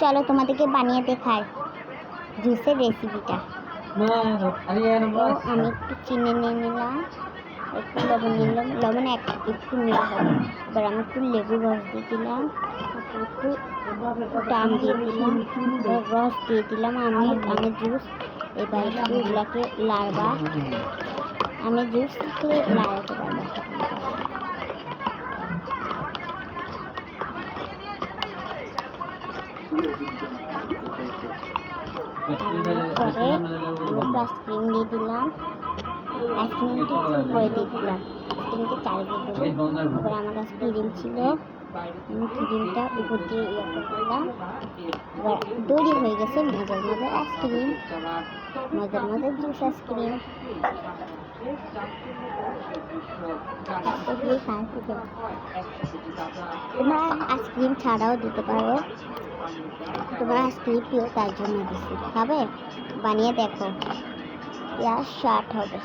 চলো তোমাদেরকে বানিয়ে দেখাই জুসের রেসিপিটা। তো আমি একটু চিনি নিয়ে নিলাম, একটু লবণ নিলাম, লবণ একটু নিতে হবে। এবার আমি একটু লেবু রস দিয়ে দিলাম, একটু আম দিয়ে দিলাম, রস দিয়ে দিলাম, আমের জুস। এবার একটু এগুলাকে লাড়বা, আমের জুস দিয়ে লাড়াতে পারবা। পরে আমি আইসক্রিম দিয়ে দিলাম, আইসক্রিমটি করে দিয়ে দিলাম, আইসক্রিমটি চারিদিকে দেবো। এবার আমার কাছে ক্রিম ছিল, আমি ক্রিমটা উপর দিয়ে ইয়ে করে দিলাম। এবার তৈরি হয়ে গেছে মজার মজার আইসক্রিম, মজার মজার জুস আইসক্রিম। তোমরা আইসক্রিম ছাড়াও দিতে পারো, তোমার আইসক্রিম প্রিয় তার জন্য দিচ্ছি, খাবে বানিয়ে দেখো, ইয়ার স্বাদ হবে।